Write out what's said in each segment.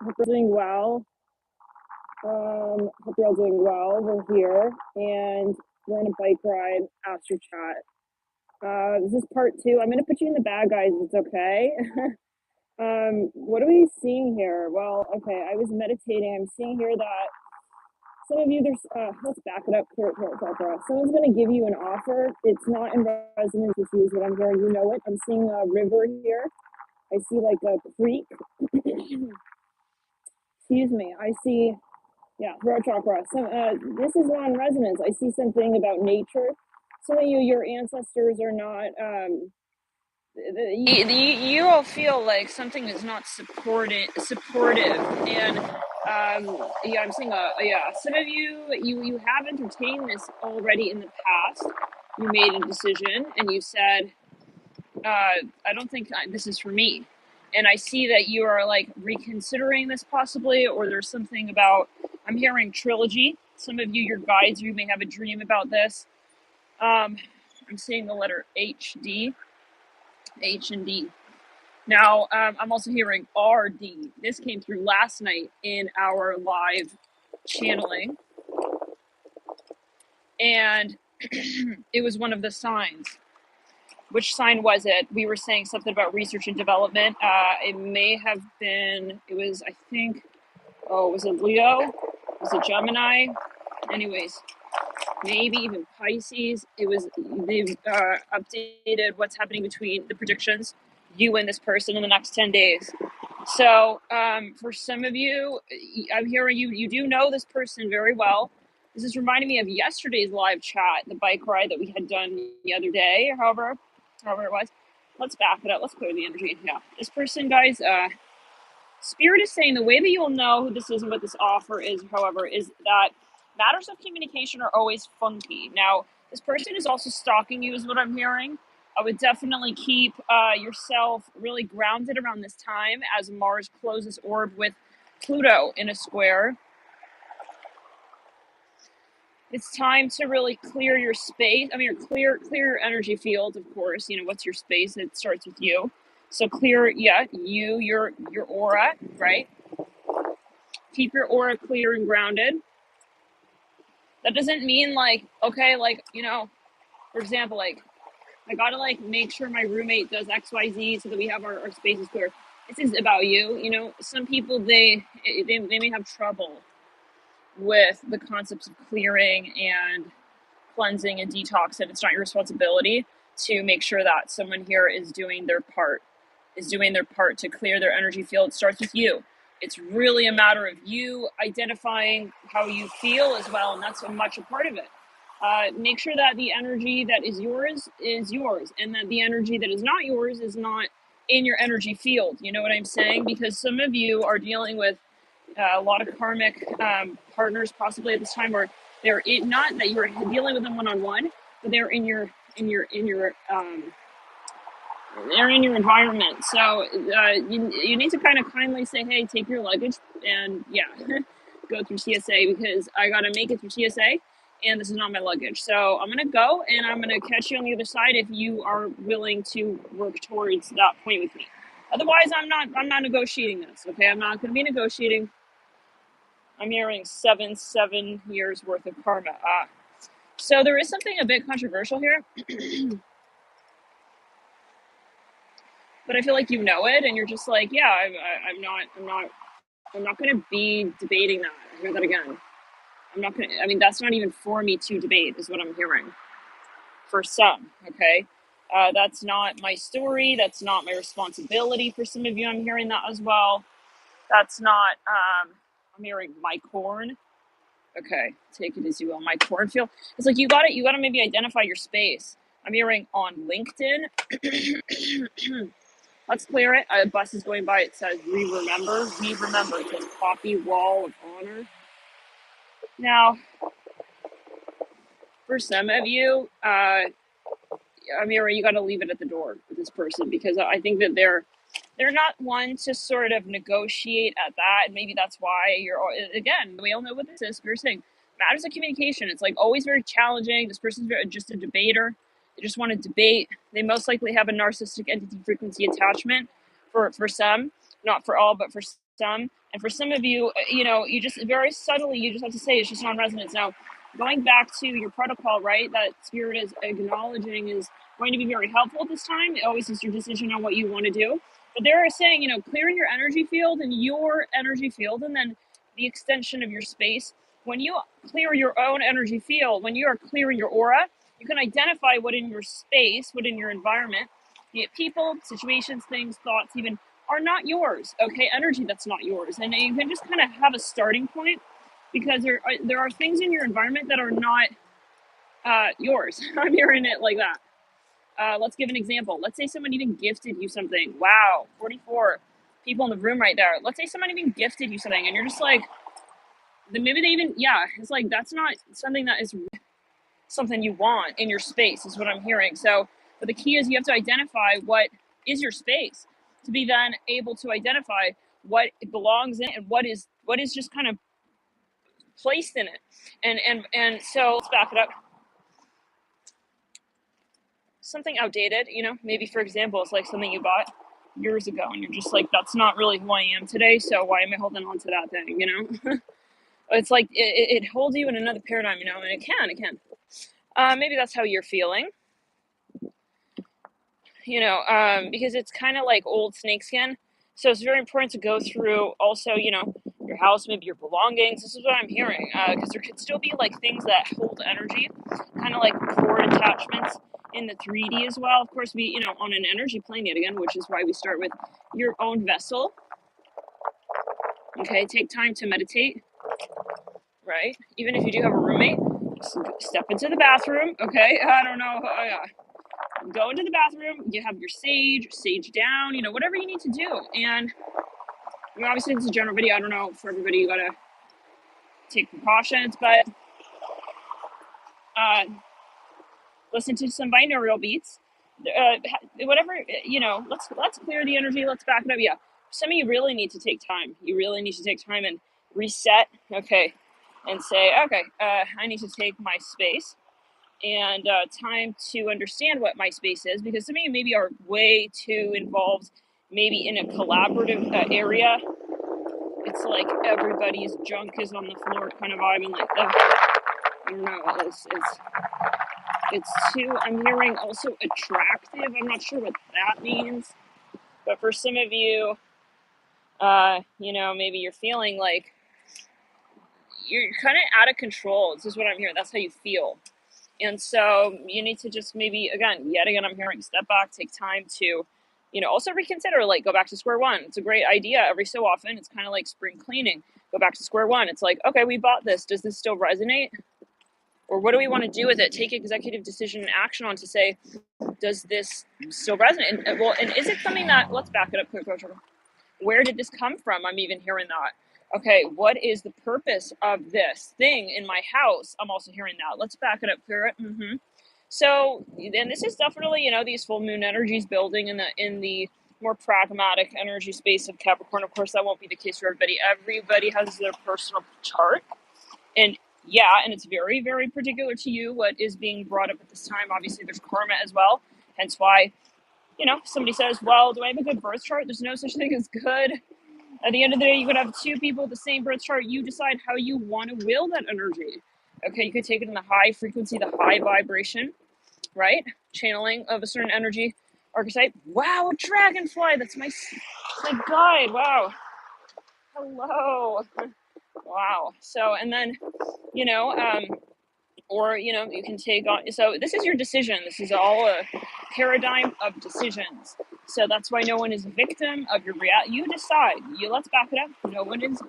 Hope you're doing well. Hope you're all doing well. We're here and we're on a bike ride after chat. This is part two. I'm gonna put you in the bad guys. It's okay. What are we seeing here? Well, okay. I was meditating. I'm seeing here that some of you let's back it up. Clear it. Someone's gonna give you an offer. It's not in resonance with you. Is what I'm hearing. You know it. I'm seeing a river here. I see like a creek. Excuse me. I see. Yeah, throat chakra. So this is on resonance. I see something about nature. Some of you, your ancestors are not. You all feel like something is not supportive, and yeah, I'm seeing Some of you have entertained this already in the past. You made a decision, and you said, "I don't think this is for me." And I see that you are like reconsidering this possibly, or there's something about. I'm hearing trilogy. Some of you, your guides, you may have a dream about this. I'm seeing the letter H and D. Now, I'm also hearing RD. This came through last night in our live channeling. And it was one of the signs. Which sign was it? We were saying something about research and development. It may have been, it was, I think, was it Leo? Was it Gemini? Anyways, maybe even Pisces. They've updated what's happening between the predictions, you and this person in the next 10 days. So for some of you, I'm hearing you do know this person very well. This is reminding me of yesterday's live chat, the bike ride that we had done the other day, or however it was. Let's back it up. Let's clear the energy. Yeah, this person, guys, Spirit is saying the way that you'll know who this is and what this offer is, however, is that matters of communication are always funky. Now, this person is also stalking you, is what I'm hearing. I would definitely keep yourself really grounded around this time as Mars closes orb with Pluto in a square. It's time to really clear your space. I mean, clear your energy field, of course. You know, what's your space? It starts with you. So clear, your aura, right? Keep your aura clear and grounded. That doesn't mean like, okay, like, you know, for example, like, I gotta like make sure my roommate does XYZ so that we have our spaces clear. This is about you. You know, some people they may have trouble with the concepts of clearing and cleansing and detox, and it's not your responsibility to make sure that someone here is doing their part to clear their energy field. It starts with you. It's really a matter of you identifying how you feel as well, and that's much a part of it. Make sure that the energy that is yours, and that the energy that is not yours is not in your energy field. You know what I'm saying? Because some of you are dealing with a lot of karmic partners, possibly at this time, where not that you're dealing with them one-on-one, but they're in your they're in your environment. So you need to kind of kindly say, hey, take your luggage and go through TSA, because I got to make it through TSA and this is not my luggage. So I'm going to go and I'm going to catch you on the other side if you are willing to work towards that point with me. Otherwise, I'm not negotiating this. Okay. I'm not going to be negotiating. I'm hearing 7 years worth of karma. So there is something a bit controversial here. But I feel like you know it, and you're just like, yeah, I'm not going to be debating that. I hear that again. I'm not going to. I mean, that's not even for me to debate, is what I'm hearing. For some, okay, that's not my story. That's not my responsibility. For some of you, I'm hearing that as well. That's not. I'm hearing my corn. Okay, take it as you will. My cornfield. It's like you got to maybe identify your space. I'm hearing on LinkedIn. Let's clear it. A bus is going by. It says, we remember. It says Poppy Wall of Honor. Now, for some of you, Amira, you got to leave it at the door with this person, because I think that they're not one to sort of negotiate at that. And maybe that's why again, we all know what this is. We're saying matters of communication. It's like always very challenging. This person's just a debater. They just want to debate. They most likely have a narcissistic entity frequency attachment for some, not for all, but for some, and for some of you, you just very subtly, you just have to say it's just non-resonance. Now, going back to your protocol, right, that spirit is acknowledging is going to be very helpful at this time. It always is your decision on what you want to do. But they're saying, clearing your energy field and then the extension of your space. When you clear your own energy field, when you are clearing your aura, you can identify what in your space, what in your environment, be it people, situations, things, thoughts, even are not yours, okay? Energy that's not yours. And you can just kind of have a starting point because there are things in your environment that are not yours. I'm hearing it like that. Let's give an example. Let's say someone even gifted you something. Wow, 44 people in the room right there. Let's say someone even gifted you something and you're just like, maybe they even, it's like, that's not something that is something you want in your space is what I'm hearing. So, but the key is you have to identify what is your space to be then able to identify what it belongs in and what is just kind of placed in it. And so let's back it up. Something outdated, maybe for example, it's like something you bought years ago and you're just like, that's not really who I am today, so why am I holding on to that thing, It's like it holds you in another paradigm, and it can. Maybe that's how you're feeling, because it's kind of like old snakeskin. So it's very important to go through also, your house, maybe your belongings. This is what I'm hearing, because there could still be like things that hold energy, kind of like cord attachments in the 3D as well. Of course, we, on an energy plane yet again, which is why we start with your own vessel. Okay, take time to meditate, right? Even if you do have a roommate, step into the bathroom, okay? I don't know. Go into the bathroom, you have your sage down, whatever you need to do. And obviously this is a general video. I don't know, for everybody, you gotta take precautions, but listen to some binaural beats. Whatever, let's clear the energy, let's back it up. Yeah, some of you really need to take time. You really need to take time and reset, okay, and say, okay, I need to take my space and time to understand what my space is, because some of you maybe are way too involved, maybe in a collaborative area. It's like everybody's junk is on the floor kind of vibe, and like, I don't know, it's too, I'm hearing also attractive. I'm not sure what that means, but for some of you, maybe you're feeling like you're kind of out of control. This is what I'm hearing. That's how you feel. And so you need to just maybe, yet again, I'm hearing step back, take time to, also reconsider, like go back to square one. It's a great idea every so often. It's kind of like spring cleaning. Go back to square one. It's like, okay, we bought this. Does this still resonate? Or what do we want to do with it? Take executive decision and action on to say, does this still resonate? And is it something that, let's back it up quick. Where did this come from? I'm even hearing that. Okay, what is the purpose of this thing in my house? I'm also hearing that. Let's back it up, clear it. So, and this is definitely, these full moon energies building in the more pragmatic energy space of Capricorn. Of course, that won't be the case for everybody. Everybody has their personal chart. And and it's very, very particular to you what is being brought up at this time. Obviously, there's karma as well. Hence why, somebody says, well, do I have a good birth chart? There's no such thing as good. At the end of the day, you could have two people with the same birth chart. You decide how you want to will that energy. Okay, you could take it in the high frequency, the high vibration, right? Channeling of a certain energy archetype. Wow, a dragonfly. That's my guide. Wow. Hello. Wow. So, and then, or, you can take on, so this is your decision. This is all a paradigm of decisions. So that's why no one is a victim of your reality. You decide. Let's back it up. No one is,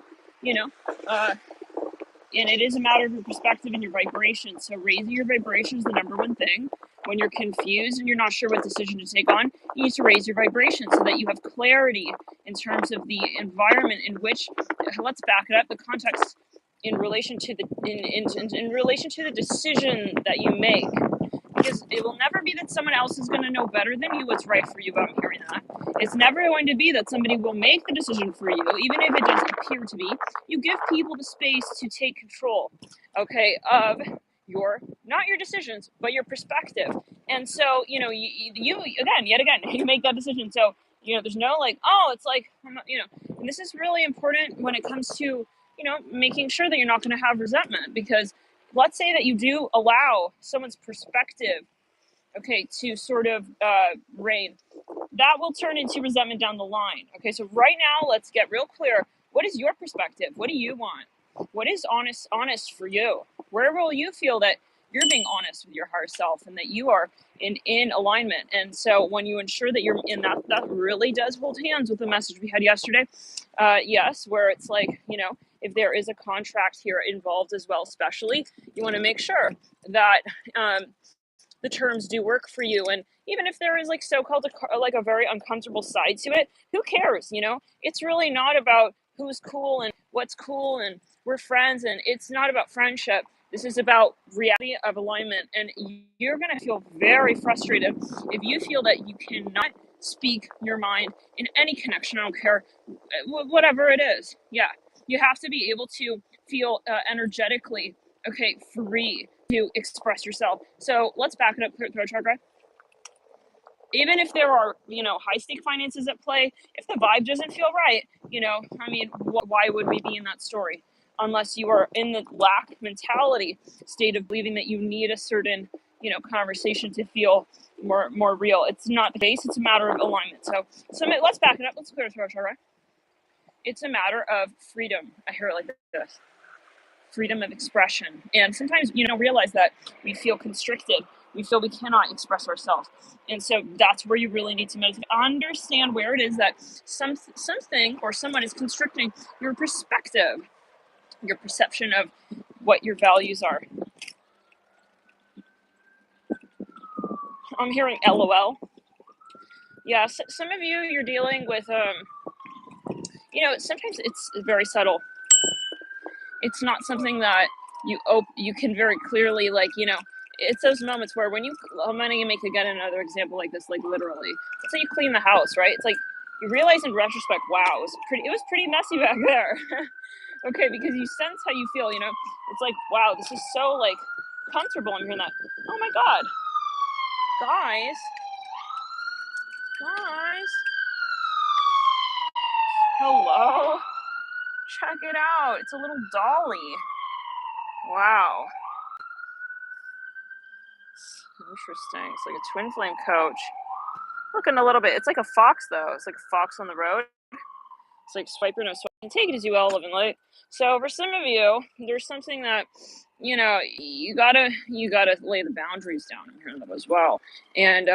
and it is a matter of your perspective and your vibration. So raising your vibration is the number one thing. When you're confused and you're not sure what decision to take on, you need to raise your vibration so that you have clarity in terms of the environment in which, let's back it up, the context in relation to in relation to the decision that you make. Because it will never be that someone else is going to know better than you what's right for you, but I'm hearing that. It's never going to be that somebody will make the decision for you, even if it does appear to be. You give people the space to take control, okay, of not your decisions, but your perspective. And so, you again, you make that decision. So, There's no like, oh, it's like, and this is really important when it comes to, making sure that you're not going to have resentment, because let's say that you do allow someone's perspective, okay, to sort of reign, that will turn into resentment down the line. Okay, so right now, let's get real clear. What is your perspective? What do you want? What is honest for you? Where will you feel that you're being honest with your higher self and that you are in alignment? And so when you ensure that you're in that really does hold hands with the message we had yesterday. Yes, where it's like, if there is a contract here involved as well, especially, you want to make sure that the terms do work for you. And even if there is like so-called a very uncomfortable side to it, who cares? It's really not about who's cool and what's cool and we're friends, and it's not about friendship. This is about reality of alignment. And you're going to feel very frustrated if you feel that you cannot speak your mind in any connection. I don't care whatever it is. Yeah, you have to be able to feel energetically free to express yourself. So let's back it up, throat chakra. Even if there are, high stake finances at play, if the vibe doesn't feel right, why would we be in that story? Unless you are in the lack mentality state of believing that you need a certain, conversation to feel more real. It's not the case. It's a matter of alignment. So let's back it up. Let's clear the throat chakra. It's a matter of freedom. I hear it like this. Freedom of expression. And sometimes, realize that we feel constricted. We feel we cannot express ourselves. And so that's where you really need to meditate. Understand where it is that something or someone is constricting your perspective, your perception of what your values are. I'm hearing LOL. Yeah, some of you're dealing with, sometimes it's very subtle. It's not something that you can very clearly, it's those moments where when I'm going to make again another example like this, like literally. Let's say you clean the house, right? It's like you realize in retrospect, wow, it was pretty messy back there. Okay, because you sense how you feel, it's like, wow, this is so like comfortable. I'm hearing that. Oh my God. Guys. Hello. Check it out. It's a little dolly. Wow. Interesting. It's like a twin flame coach. Looking a little bit. It's like a fox, though. It's like a fox on the road. It's like swipe or no swipe. And take it as you will, living light. So for some of you, there's something that, you gotta lay the boundaries down. I'm hearing that as well. And,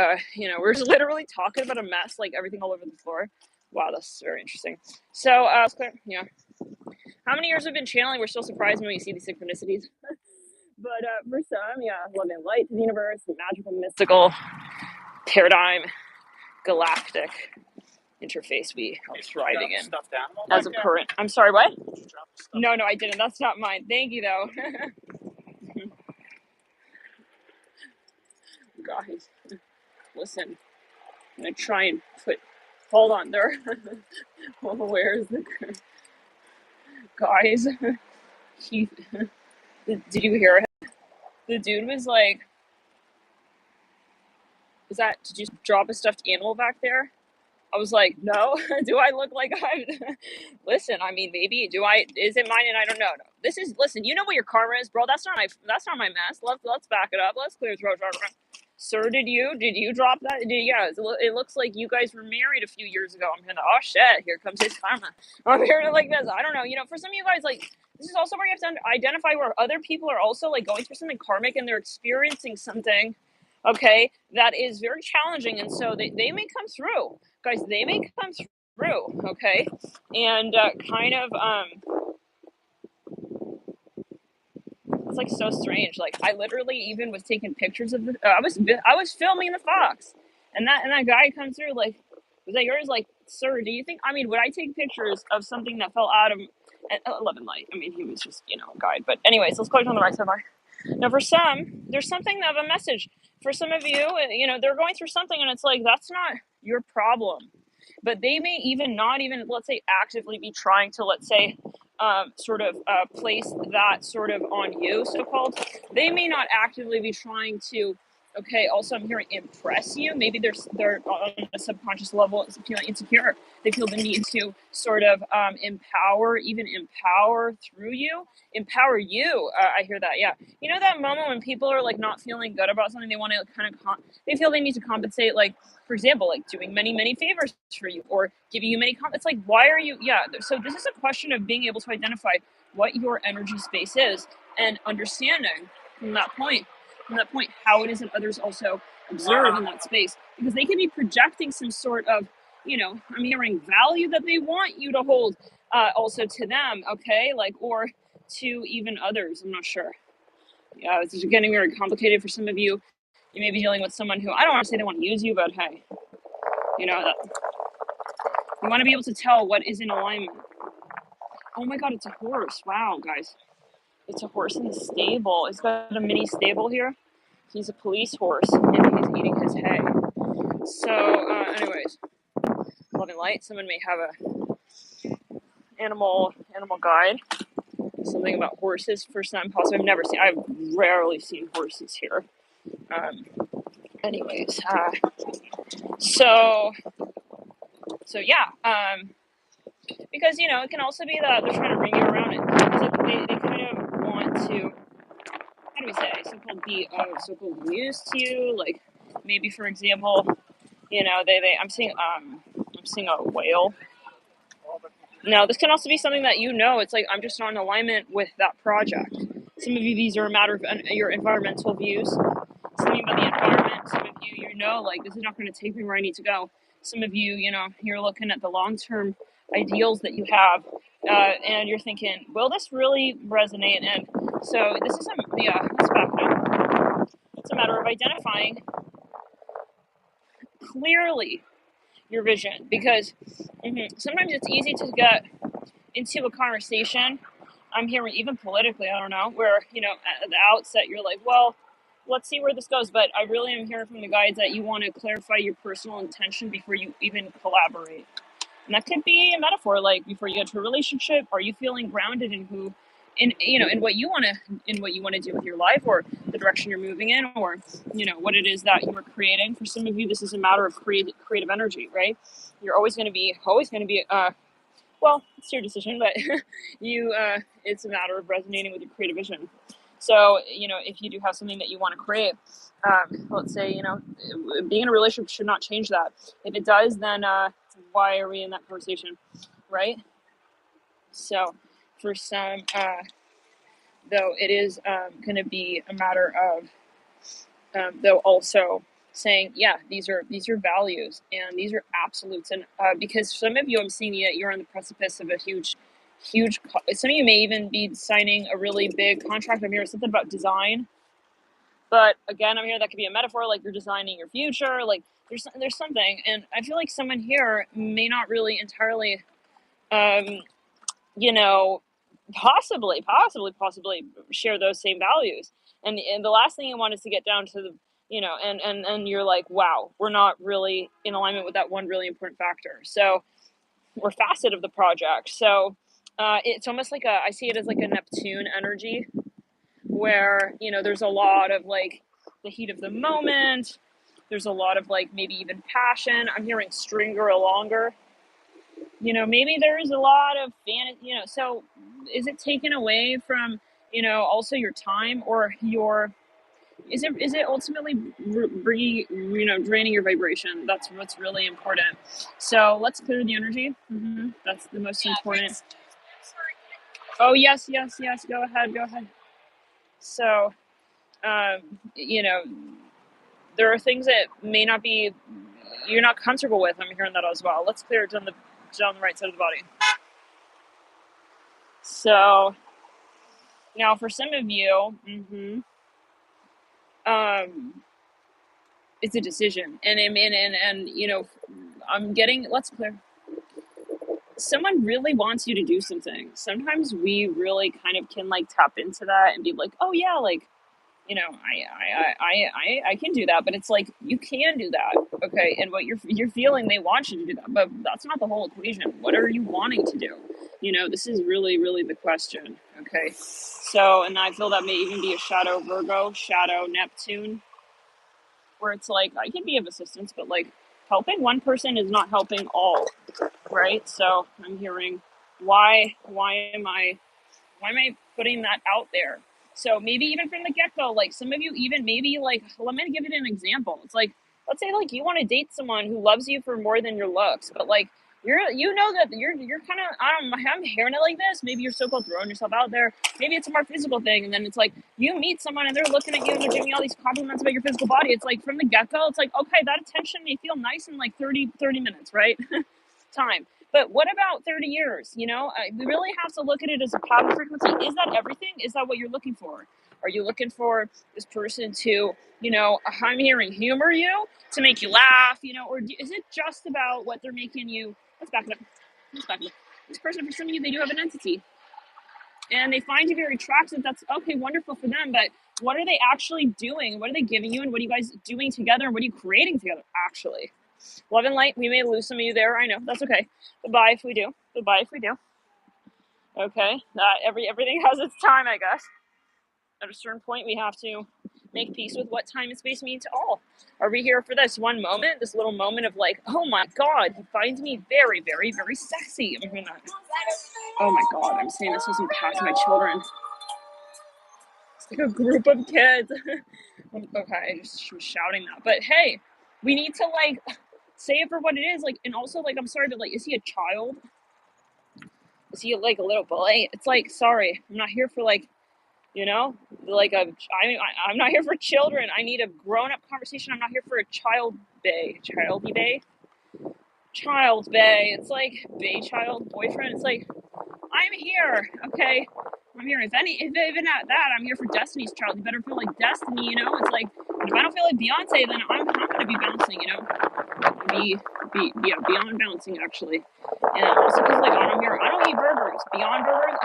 we're just literally talking about a mess, like everything all over the floor. Wow, that's very interesting. So, it's clear. Yeah. How many years we've been channeling? We're still surprised when we see these synchronicities. But for some, yeah, love and light to the universe, magical, mystical paradigm, galactic interface we are thriving in as of current. I'm sorry, what? No, I didn't. That's not mine. Thank you, though. Guys, listen. I'm going to try and hold on there. Where's the... Guys, did you hear it? The dude was like, did you drop a stuffed animal back there? I was like, no. Do I look like listen, maybe, is it mine? And I don't know. No. Listen, you know what your karma is, bro. That's not my mess. Let's back it up. Let's clear throat. Sir, did you drop that? Yeah, it looks like you guys were married a few years ago. I'm hearing, oh shit, here comes his karma. I'm hearing it like this. I don't know. For some of you guys, like, this is also where you have to identify where other people are also like going through something karmic and they're experiencing something, okay, that is very challenging. And so they may come through. Guys, they may come through, okay? And it's like so strange. Like I literally even was taking pictures of I was filming the fox, and that guy comes through like, was that yours? Like, sir, do you think? Would I take pictures of something that fell out of 11 light? He was just a guide. But anyways, let's click on the right side. Now, for some, there's something of a message. For some of you, they're going through something, and it's like that's not your problem. But they may not even, let's say, actively be trying to, let's say, place that sort of on you, so-called. They may not actively be trying to Okay, also I'm hearing impress you. Maybe they're on a subconscious level feeling insecure. They feel the need to sort of empower through you, empower you. I hear that. Yeah, you know that moment when people are like not feeling good about something, they want to kind of they feel they need to compensate. Like for example, like doing many favors for you or giving you many It's like why are you? Yeah. So this is a question of being able to identify what your energy space is and understanding from that point how it is that others also observe in that space because they can be projecting some sort of I'm hearing value that they want you to hold also to them, okay, like or to even others. I'm not sure. Yeah, it's just getting very complicated for some of you. You may be dealing with someone who I don't want to say they want to use you, but hey, that you want to be able to tell what is in alignment. Oh my god, it's a horse. Wow, guys, it's a horse in the stable. It's got a mini stable here. He's a police horse and he's eating his hay. So, anyways, love and light. Someone may have a animal guide. Something about horses. First time possible. I've rarely seen horses here. Anyways, so yeah. Because it can also be that they're trying to bring you around it. So they kind of want to. How do we say? So-called news to you. Like maybe for example. I'm seeing a whale. Now, this can also be something that it's like I'm just not in alignment with that project. Some of you, these are a matter of your environmental views. Something about the environment. Some of you, like this is not going to take me where I need to go. Some of you, you're looking at the long-term ideals that you have, and you're thinking, will this really resonate? And so this is let's back up. It's a matter of identifying clearly your vision because sometimes it's easy to get into a conversation. I'm hearing even politically, I don't know, where at the outset you're like, well, let's see where this goes, but I really am hearing from the guides that you want to clarify your personal intention before you even collaborate. And that could be a metaphor, like before you get into a relationship, are you feeling grounded in in what you want to do with your life or the direction you're moving in or what it is that you're creating. For some of you, this is a matter of creative energy, right? You're always going to be well, it's your decision, but it's a matter of resonating with your creative vision. So if you do have something that you want to create, let's say being in a relationship should not change that. If it does, then why are we in that conversation, right? So for some, though, it is going to be a matter of though also saying, yeah, these are values and these are absolutes, and because some of you, I'm seeing that you're on the precipice of a huge. Some of you may even be signing a really big contract. I'm hearing something about design, but again, I'm here that could be a metaphor, like you're designing your future. Like there's something, and I feel like someone here may not really entirely, you know, possibly share those same values. And the last thing you want is to get down to the, and you're like, wow, we're not really in alignment with that one really important factor. So, or facet of the project. So, it's almost like I see it as like a Neptune energy where, there's a lot of like the heat of the moment. There's a lot of like maybe even passion. I'm hearing stringer longer. Maybe there's a lot of fantasy, so is it taken away from, also your time or is it ultimately draining your vibration? That's what's really important. So let's clear the energy. That's the most important. Oh, yes. Go ahead. So, there are things that may not be, you're not comfortable with. I'm hearing that as well. Let's clear it down the right side of the body. So now for some of you, it's a decision, and I'm getting, let's clear. Someone really wants you to do something. Sometimes we really kind of can like tap into that and be like, oh yeah, like, I can do that, but it's like, you can do that. Okay. And what you're feeling, they want you to do that, but that's not the whole equation. What are you wanting to do? This is really, really the question. Okay. So, and I feel that may even be a shadow Virgo, shadow Neptune. where it's like, I can be of assistance, but like helping one person is not helping all, right? So I'm hearing, why am I putting that out there? So maybe even from the get-go, like some of you even maybe like, let me give it an example. It's like, let's say like you want to date someone who loves you for more than your looks, but like you know that you're kind of, I'm hearing it like this. Maybe you're so-called throwing yourself out there. Maybe it's a more physical thing, and then it's like you meet someone and they're looking at you and they're giving you all these compliments about your physical body. It's like from the get-go, it's like, okay, that attention may feel nice in like 30 minutes, right? Time. But what about 30 years? You know, we really have to look at it as a pattern frequency. Is that everything? Is that what you're looking for? Are you looking for this person to, you know, I'm hearing humor you, to make you laugh, you know, or is it just about what they're making you? Let's back it up. Let's back it up. This person, for some of you, they do have an entity and they find you very attractive. That's okay, wonderful for them. But what are they actually doing? What are they giving you? And what are you guys doing together? And what are you creating together, actually? Love and light, we may lose some of you there. I know, that's okay. Goodbye if we do. Goodbye if we do. Okay, everything has its time, I guess. At a certain point, we have to make peace with what time and space mean to all. Are we here for this one moment, this little moment of like, oh my God, he finds me very, very, very sexy. I'm gonna, oh my God, I'm saying this doesn't pass my children. It's like a group of kids. Okay, I just was shouting that. But hey, we need to like say it for what it is. Like, and also like, I'm sorry, but like, is he a child? Is he like a little boy? It's like, sorry, I'm not here for like, you know, like I'm not here for children. I need a grown-up conversation. I'm not here for a childy bay. It's like bay child boyfriend. It's like, I'm here, okay? I'm here. If even at that, I'm here for Destiny's Child. You better feel like Destiny, you know? It's like, if I don't feel like Beyonce, then I'm gonna be bouncing, you know? Beyond bouncing, actually. And also because like I'm here, I don't eat burgers. Beyond burgers.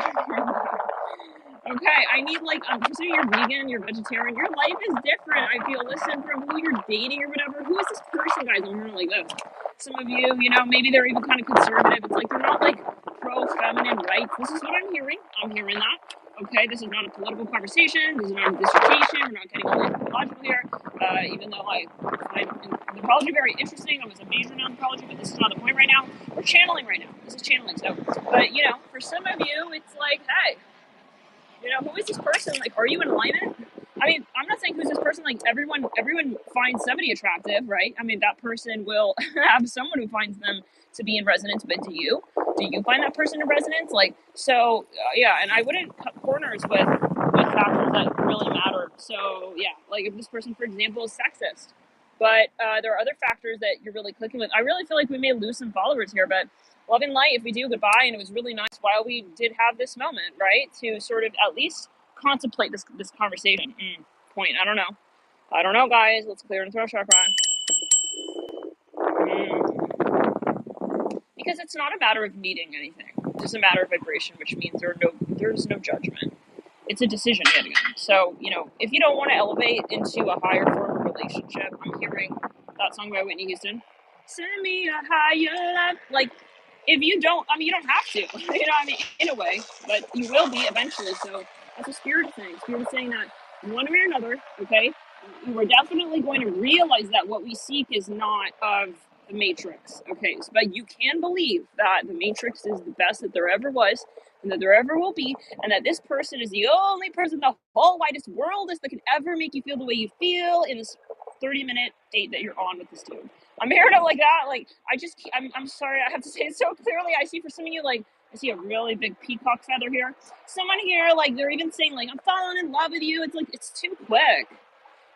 Okay, I need like, for some of you, you're vegan, you're vegetarian, your life is different. I feel, listen, from who you're dating or whatever. Who is this person, guys? I'm hearing like this. Some of you, you know, maybe they're even kind of conservative. It's like they're not like pro-feminine rights. This is what I'm hearing. I'm hearing that. Okay, this is not a political conversation. This is not a dissertation. We're not getting all anthropological here. Even though I find anthropology very interesting. I was a major in anthropology, but this is not the point right now. We're channeling right now. This is channeling. So, but you know, for some of you, it's like, hey, you know, who is this person? Like, are you in alignment? I mean, I'm not saying who's this person. Like, everyone finds somebody attractive, right? I mean, that person will have someone who finds them to be in resonance. But do you find that person in resonance? Like, so yeah. And I wouldn't cut corners with factors that really matter. So yeah, like if this person, for example, is sexist, but there are other factors that you're really clicking with. I really feel like we may lose some followers here, but love and light, if we do, goodbye. And it was really nice while we did have this moment, right? To sort of at least contemplate this conversation. Point. I don't know, guys. Let's clear and throw chakra. Because it's not a matter of needing anything. It's a matter of vibration, which means there's no judgment. It's a decision yet again. So, you know, if you don't want to elevate into a higher form of relationship, I'm hearing that song by Whitney Houston. Send me a higher love. Like, if you don't, I mean, you don't have to, you know, I mean, in a way, but you will be eventually. So that's what Spirit is saying. Spirit is saying that one way or another, okay, we're definitely going to realize that what we seek is not of the Matrix, okay, but you can believe that the Matrix is the best that there ever was and that there ever will be, and that this person is the only person in the whole widest world that can ever make you feel the way you feel in this 30-minute date that you're on with this dude. I'm hearing it like that. Like, I'm sorry, I have to say it so clearly. I see for some of you, like, I see a really big peacock feather here. Someone here, like, they're even saying, like, I'm falling in love with you. It's like, it's too quick.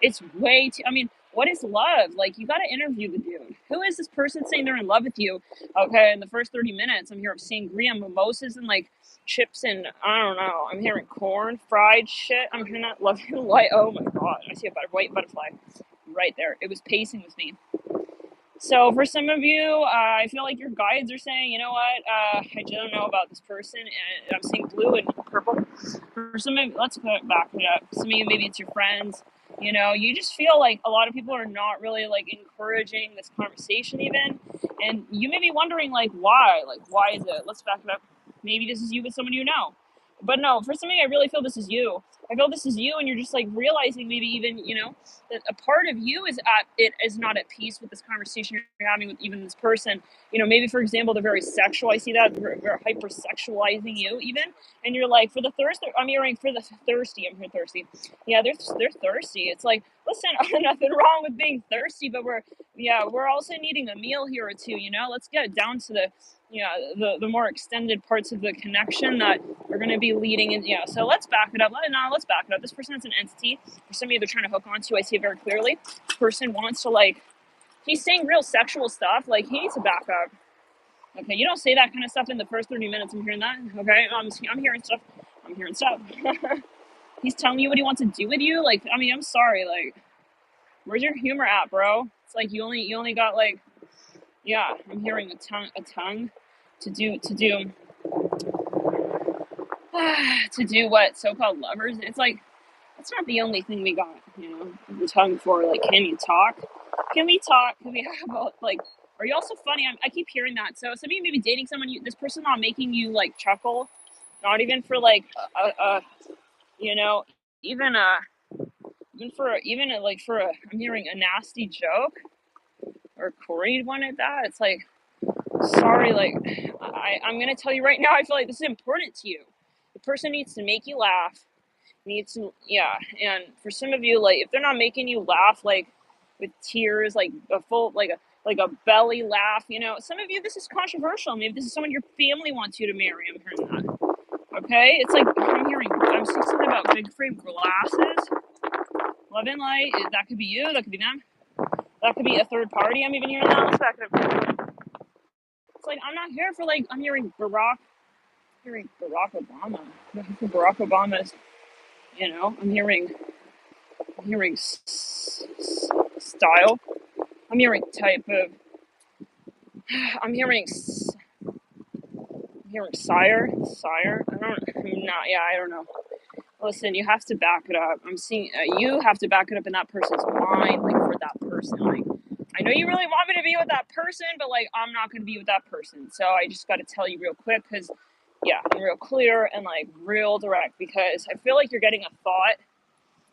It's way too, I mean, what is love? Like, you got to interview the dude. Who is this person saying they're in love with you? Okay, in the first 30 minutes, I'm here sangria, mimosas, and, like, chips, and I don't know. I'm hearing corn, fried shit. I'm hearing that love and light. Oh, my God. I see a white butterfly right there. It was pacing with me. So for some of you, I feel like your guides are saying, you know what, I don't know about this person, and I'm seeing blue and purple. For some of you, let's back it up. Some of you, maybe it's your friends, you know, you just feel like a lot of people are not really, like, encouraging this conversation even, and you may be wondering, like, why is it? Let's back it up. Maybe this is you with someone you know. But no, for some of you, I really feel this is you. I feel this is you, and you're just like realizing maybe even, you know, that a part of you is not at peace with this conversation you're having with even this person. You know, maybe for example, they're very sexual. I see that they're hyper-sexualizing you even, and you're like, for the thirst, I'm hearing for the thirsty. I'm hearing thirsty. Yeah, they're thirsty. It's like, listen, nothing wrong with being thirsty, but we're also needing a meal here or two. You know, let's get down to the, yeah, the more extended parts of the connection that are going to be leading in. Yeah, so let's back it up. Let's back it up. This person is an entity. For some of you, they're trying to hook onto. I see it very clearly. This person wants to, like, he's saying real sexual stuff. Like, he needs to back up. Okay, you don't say that kind of stuff in the first 30 minutes. I'm hearing that. Okay, I'm hearing stuff. I'm hearing stuff. He's telling you what he wants to do with you. Like, I mean, I'm sorry. Like, where's your humor at, bro? It's like you only got, like, yeah. I'm hearing a tongue to do to do what so-called lovers. It's like, that's not the only thing we got, you know, the tongue for. Like, can you talk? Can we talk? Can we have about, like, are you also funny? I keep hearing that. So some of you may be dating someone, this person not making you, like, chuckle, not even for, like, you know, even for a, I'm hearing a nasty joke or a corny one at that. It's like, sorry, like, I'm gonna tell you right now, I feel like this is important to you. The person needs to make you laugh, needs to, yeah. And for some of you, like, if they're not making you laugh, like, with tears, like a full, like a belly laugh, you know, some of you, this is controversial. Maybe this is someone your family wants you to marry. I'm hearing that. Okay, it's like, I'm seeing something about big frame glasses, love and light. That could be you, that could be them, that could be a third party. I'm even hearing that. Let's back it up. It's like, I'm not here for, like, I'm hearing Barack Obama. Barack Obama's, you know, I'm hearing style. I'm hearing type of, I'm hearing sire. I don't know. Listen, you have to back it up. I'm seeing, you have to back it up in that person's mind, like, for that person. Like, I know you really want me to be with that person, but, like, I'm not going to be with that person. So I just got to tell you real quick, because, yeah, I'm real clear and, like, real direct, because I feel like you're getting a thought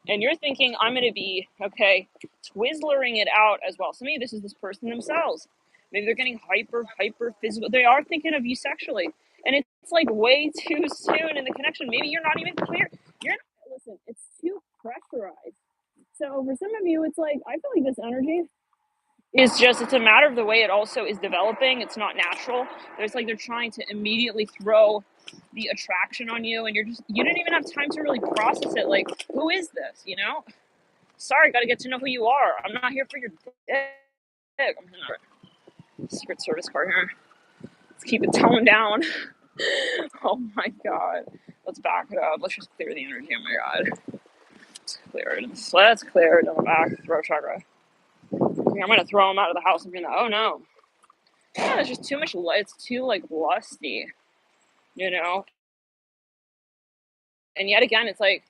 and you're thinking, I'm going to be, okay, twizzlering it out as well. So maybe this is this person themselves. Maybe they're getting hyper physical. They are thinking of you sexually. And it's like way too soon in the connection. Maybe you're not even clear. Listen, it's too pressurized. So for some of you, it's like, I feel like this energy is just, it's a matter of the way it also is developing. It's not natural. It's like they're trying to immediately throw the attraction on you, and you didn't even have time to really process it. Like, who is this, you know? Sorry, got to get to know who you are. I'm not here for your dick. I'm not. Secret Service card here. Let's keep it toned down. Oh my god. Let's back it up. Let's just clear the energy. Oh my god. Let's clear it on the back throat chakra. I'm gonna throw him out of the house and be like, oh no. Yeah, there's just too much, it's too, like, lusty, you know? And yet again, it's like,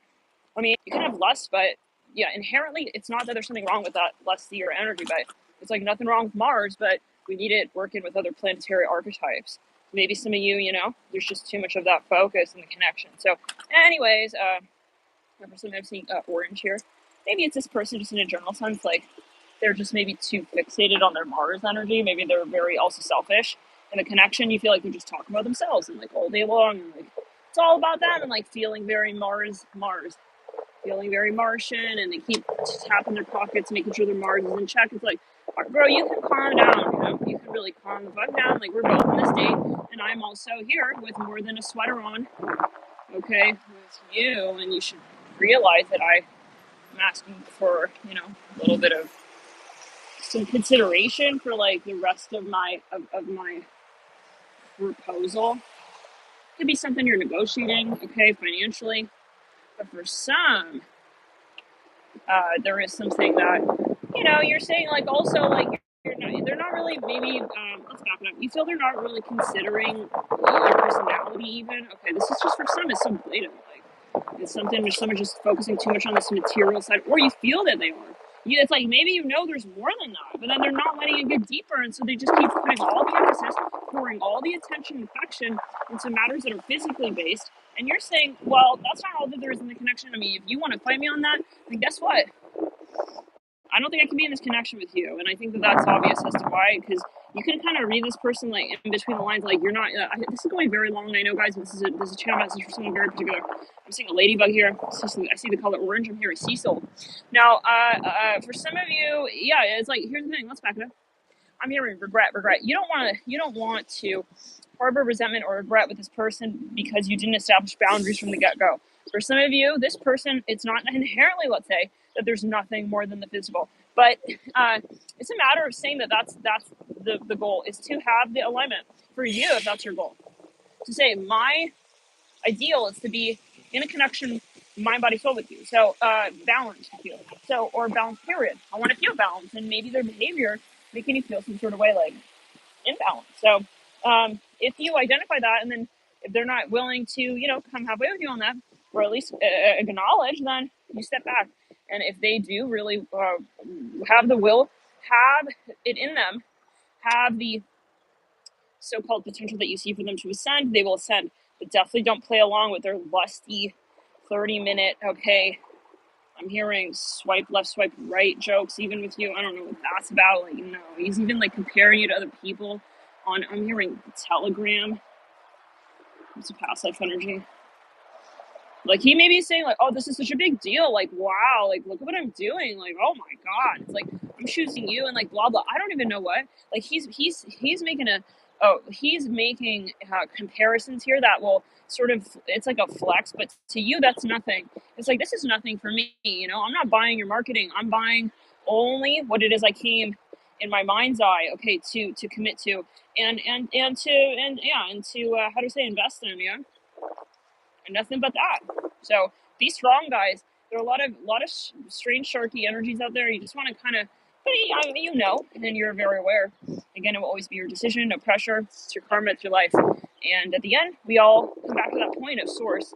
I mean, you can have lust, but yeah, inherently, it's not that there's something wrong with that lusty or energy, but it's like nothing wrong with Mars, but we need it working with other planetary archetypes. Maybe some of you, you know, there's just too much of that focus and the connection. So anyways, for some I'm seeing orange here. Maybe it's this person just in a general sense, like, they're just maybe too fixated on their Mars energy. Maybe they're very also selfish. In the connection, you feel like they're just talking about themselves and, like, all day long, and, like, it's all about them, and, like, feeling very Mars, feeling very Martian, and they keep tapping their pockets, making sure their Mars is in check. It's like, bro, you can calm down, you know? You can really calm the fuck down. Like, we're both in this date, and I'm also here with more than a sweater on, okay, with you, and you should realize that I'm asking for, you know, a little bit of some consideration for, like, the rest of my proposal. Could be something you're negotiating, okay, financially, but for some, there is something that, you know, you're saying, like, also, like, they're not really, maybe, let's back it up. You feel they're not really considering your personality even. Okay, this is just for some, it's so blatant, like, it's something where someone's just focusing too much on this material side, or you feel that they are. It's like maybe you know there's more than that, but then they're not letting it get deeper, and so they just keep putting all the emphasis, pouring all the attention and affection into matters that are physically based. And you're saying, well, that's not all that there is in the connection. I mean, if you want to fight me on that, then guess what? I don't think I can be in this connection with you. And I think that that's obvious as to why, because you can kind of read this person like in between the lines, like you're not. This is going very long. I know, guys. This is a channel message for someone very particular. I'm seeing a ladybug here. I see the color orange. I'm hearing Cecil. Now, for some of you, yeah, it's like here's the thing. Let's back it up. I'm hearing regret. You don't want to. You don't want to harbor resentment or regret with this person because you didn't establish boundaries from the get-go. For some of you, this person, it's not inherently, let's say, that there's nothing more than the physical, but it's a matter of saying that that's the goal is to have the alignment for you, if that's your goal. To say my ideal is to be in a connection, mind, body, soul with you. So balance with you. So or balance period. I want to feel balance, and maybe their behavior making you feel some sort of way like imbalance. So if you identify that, and then if they're not willing to, come halfway with you on that, or at least acknowledge, then you step back. And if they do really have the will, have it in them, have the so-called potential that you see for them to ascend, they will ascend. But definitely don't play along with their lusty 30-minute, okay, I'm hearing swipe left, swipe right jokes even with you. I don't know what that's about. Like, he's even like comparing you to other people I'm hearing Telegram. It's a past life energy. Like he may be saying like, oh, this is such a big deal. Like, wow, like look at what I'm doing. Like, oh my God. It's like I'm choosing you and like blah blah. I don't even know what. Like he's making comparisons here that will sort of, it's like a flex, but to you that's nothing. It's like this is nothing for me. I'm not buying your marketing. I'm buying only what it is I came in my mind's eye, okay, to commit to and to how to say invest in, yeah, and nothing but that. So be strong, guys. There are a lot of strange sharky energies out there. You just want to kind of, but and you're very aware. Again, it will always be your decision, no pressure. It's your karma, it's your life. And at the end, we all come back to that point of source.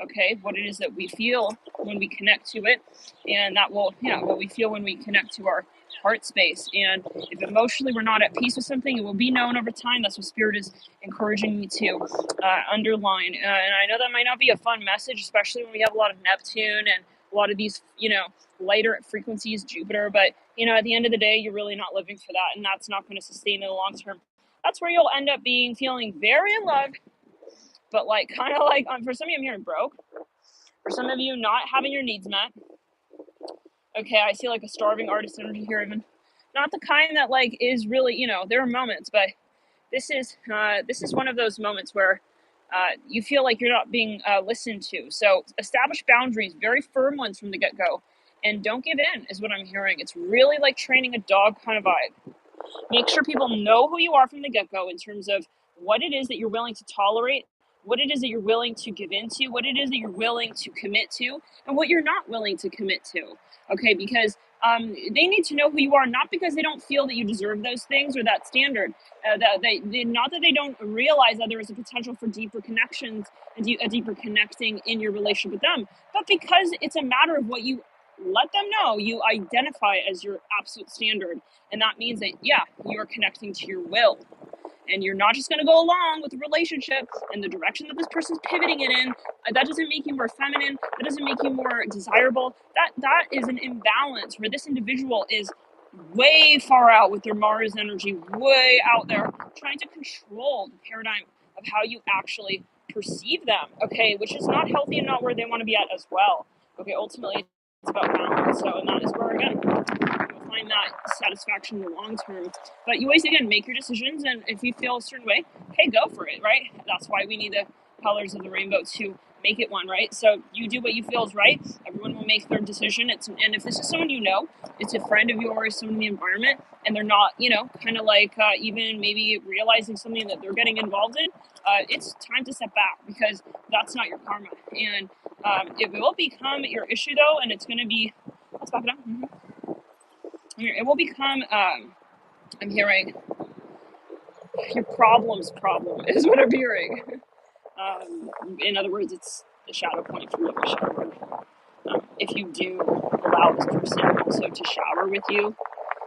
Okay, what it is that we feel when we connect to it, and that will, what we feel when we connect to our heart space. And if emotionally we're not at peace with something, it will be known over time. That's what Spirit is encouraging me to underline. And I know that might not be a fun message, especially when we have a lot of Neptune and a lot of these, lighter frequencies, Jupiter. But, at the end of the day, you're really not living for that. And that's not going to sustain in the long term. That's where you'll end up feeling very in love, but like kind of like, for some of you, I'm hearing broke. For some of you, not having your needs met. Okay, I see like a starving artist energy here, even not the kind that like is really, there are moments, but this is one of those moments where you feel like you're not being listened to. So establish boundaries, very firm ones from the get-go, and don't give in is what I'm hearing. It's really like training a dog kind of vibe. Make sure people know who you are from the get-go in terms of what it is that you're willing to tolerate, what it is that you're willing to give into, what it is that you're willing to commit to, and what you're not willing to commit to. Okay, because they need to know who you are, not because they don't feel that you deserve those things or that standard. Not that they don't realize that there is a potential for deeper connections and a deeper connecting in your relationship with them, but because it's a matter of what you let them know you identify as your absolute standard. And that means that, yeah, you are connecting to your will. And you're not just going to go along with the relationship and the direction that this person's pivoting it in. That doesn't make you more feminine. That doesn't make you more desirable. That is an imbalance where this individual is way far out with their Mars energy, way out there, trying to control the paradigm of how you actually perceive them, okay, which is not healthy and not where they want to be at as well. Okay, ultimately, it's about balance. So, and that is where, again, you'll find that satisfaction in the long term. But you always, again, make your decisions, and if you feel a certain way, hey, go for it, right? That's why we need the colors of the rainbow to make it one, right? So you do what you feel is right. Everyone will make their decision. And if this is someone it's a friend of yours, someone in the environment, and they're not, kind of like even maybe realizing something that they're getting involved in, it's time to step back, because that's not your karma. And it will become your issue, though, and it's going to be, let's back it up. It will become, I'm hearing, your problem is what I'm hearing. In other words, it's the shadow point for the shadow work. if you do allow this person also to shower with you,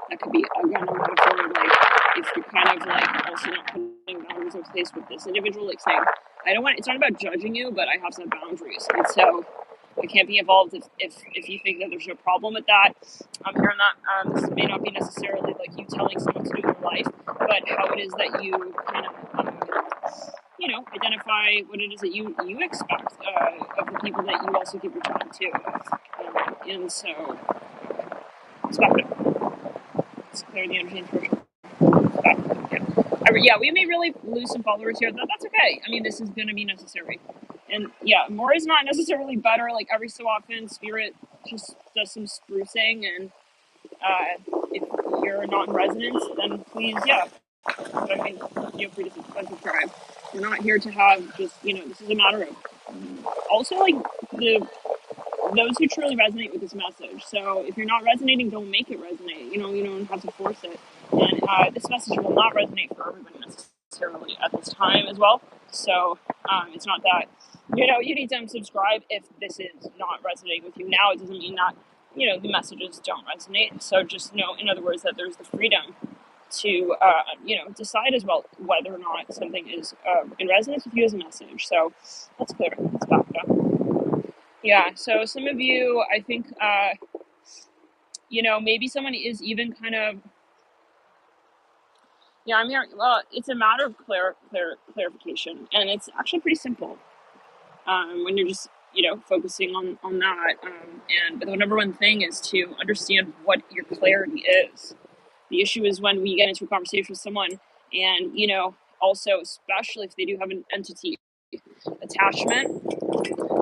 that could be, again, a metaphor, like, if you're kind of, like, also not putting boundaries in place with this individual, like, saying, I don't want, it's not about judging you, but I have some boundaries, and so I can't be involved if you think that there's no problem with that. I'm hearing that this may not be necessarily, like, you telling someone to do their life, but how it is that you kind of, identify what it is that you expect of the people that you also give your time to. And so, it's back up. Let's clear the energy and spiritual. Yeah, we may really lose some followers here. That's okay. I mean, this is going to be necessary. And yeah, more is not necessarily better. Like, every so often, spirit just does some sprucing. And if you're not in resonance, then please, yeah. I mean, feel free to subscribe. We're not here to have just, this is a matter of also, like, those who truly resonate with this message. So if you're not resonating, don't make it resonate. You don't have to force it. And this message will not resonate for everybody necessarily at this time as well. So it's not that, you need to unsubscribe if this is not resonating with you now. It doesn't mean that, the messages don't resonate. So just know, in other words, that there's the freedom to, decide as well whether or not something is in resonance with you as a message. So that's clear. Let's back it up. Yeah, so some of you, I think, maybe someone is even kind of, I'm here, well, it's a matter of clarification, and it's actually pretty simple when you're just, focusing on that. But the number one thing is to understand what your clarity is. The issue is when we get into a conversation with someone and, also, especially if they do have an entity attachment,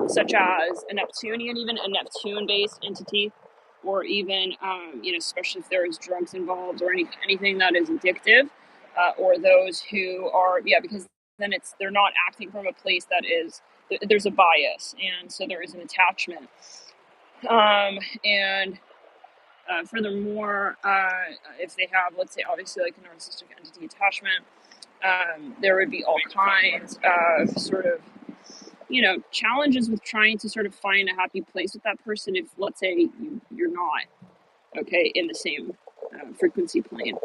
such as a Neptunian, even a Neptune-based entity, or even, especially if there is drugs involved or anything that is addictive, or those who are, because then they're not acting from a place that is, there's a bias, and so there is an attachment. And furthermore, if they have, let's say, obviously, like a narcissistic entity attachment, there would be all kinds of sort of, challenges with trying to sort of find a happy place with that person if, let's say, you're not, okay, in the same frequency plane.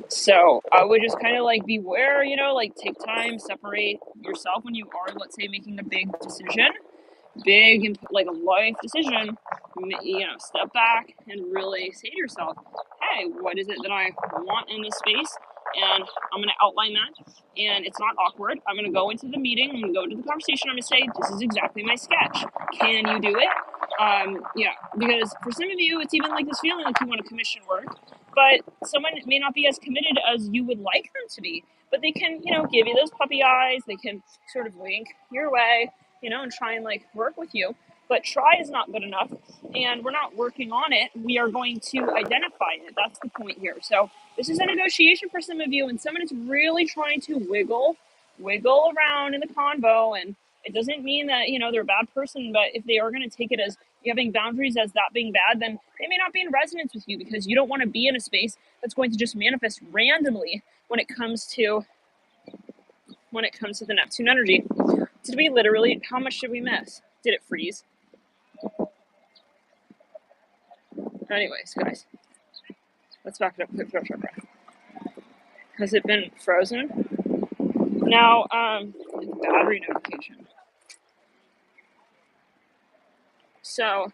So I would just kind of like beware, like take time, separate yourself when you are, let's say, making a big decision, like a life decision, step back and really say to yourself, hey, what is it that I want in this space? And I'm going to outline that. And it's not awkward. I'm going to go into the meeting. I'm going to go to the conversation. I'm going to say, this is exactly my sketch. Can you do it? Because for some of you, it's even like this feeling like you want to commission work, but someone may not be as committed as you would like them to be, but they can, give you those puppy eyes. They can sort of wink your way, and try and like work with you. But try is not good enough, and we're not working on it. We are going to identify it. That's the point here. So this is a negotiation for some of you, and someone is really trying to wiggle around in the convo. And it doesn't mean that, they're a bad person, but if they are going to take it as you having boundaries as that being bad, then they may not be in resonance with you, because you don't want to be in a space that's going to just manifest randomly when it comes to the Neptune energy. Did we literally, how much did we miss? Did it freeze? Anyways, guys, let's back it up quick. Has it been frozen? Now, battery notification. So,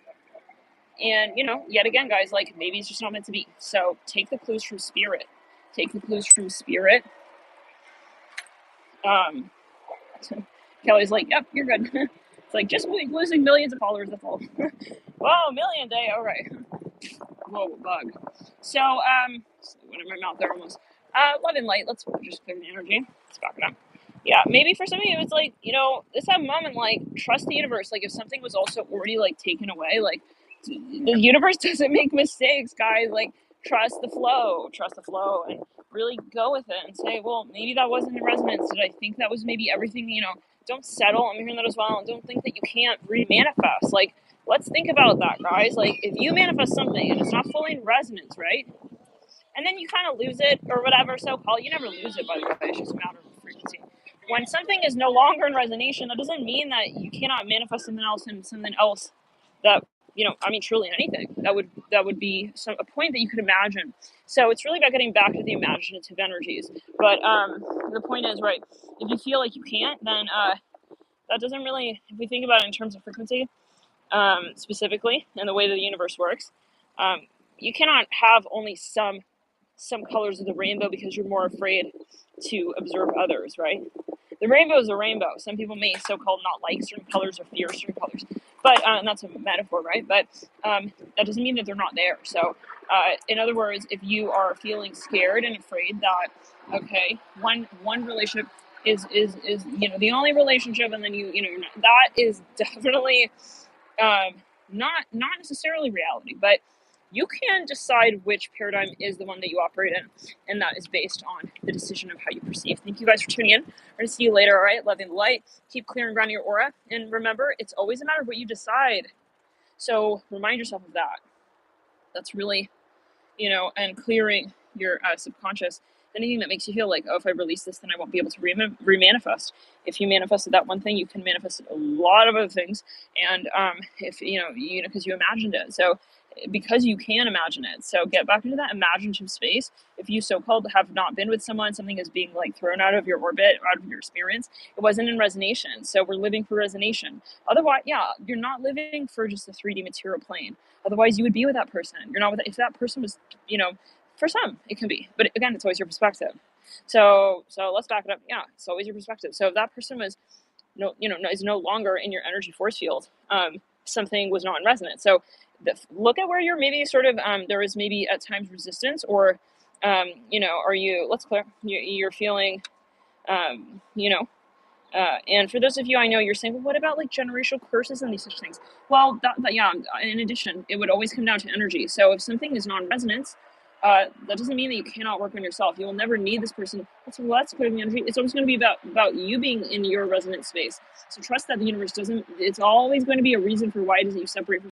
and, yet again, guys, like, maybe it's just not meant to be. So take the clues from spirit. Kelly's like, yep, you're good. It's like, just losing millions of followers, that's all. Whoa, million day, all right. Whoa, bug. So, went in my mouth there almost. Love and light, let's just clear the energy. Let's back it up. Yeah, maybe for some of you, it's like, this that moment, like, trust the universe. Like, if something was also already, like, taken away, like, the universe doesn't make mistakes, guys. Like, trust the flow, and really go with it and say, well, maybe that wasn't in resonance. Did I think that was maybe everything, don't settle. I'm hearing that as well. And don't think that you can't re-manifest. Like, let's think about that, guys. Like, if you manifest something and it's not fully in resonance, right? And then you kind of lose it or whatever, so-called. You never lose it, by the way. It's just a matter of frequency. When something is no longer in resonation, that doesn't mean that you cannot manifest something else and something else that, I mean, truly anything that would be a point that you could imagine. So it's really about getting back to the imaginative energies. But the point is, right, if you feel like you can't, then that doesn't really, if we think about it in terms of frequency, specifically, and the way that the universe works, you cannot have only some colors of the rainbow because you're more afraid to observe others, right? The rainbow is a rainbow. Some people may so-called not like certain colors or fear certain colors, but and that's a metaphor, right? But that doesn't mean that they're not there. So, in other words, if you are feeling scared and afraid that, okay, one relationship is the only relationship, and then you're not, that is definitely not necessarily reality, but you can decide which paradigm is the one that you operate in, and that is based on the decision of how you perceive. Thank you guys for tuning in. We're going to see you later, all right? Loving the light. Keep clear and grounding your aura. And remember, it's always a matter of what you decide. So remind yourself of that. That's really, and clearing your subconscious. Anything that makes you feel like, oh, if I release this, then I won't be able to remanifest. If you manifested that one thing, you can manifest a lot of other things. And if because you imagined it. So because you can imagine it. So get back into that imaginative space. If you so-called have not been with someone, something is being like thrown out of your orbit, out of your experience, it wasn't in resonation. So we're living for resonation. Otherwise, yeah, you're not living for just a 3D material plane. Otherwise, you would be with that person. You're not with if that person was, for some it can be, but again, it's always your perspective. So let's back it up. Yeah, it's always your perspective. So if that person was is no longer in your energy force field, something was not in resonance. So look at where you're maybe sort of there is maybe at times resistance, or are you, let's clear, you're feeling and for those of you, I know you're saying, well, what about like generational curses and these such things? Well, yeah, in addition, it would always come down to energy. So if something is non-resonance, that doesn't mean that you cannot work on yourself. You will never need this person. Let's put in the energy. It's always going to be about you being in your resonant space. So trust that the universe doesn't, it's always going to be a reason for why it is that you separate from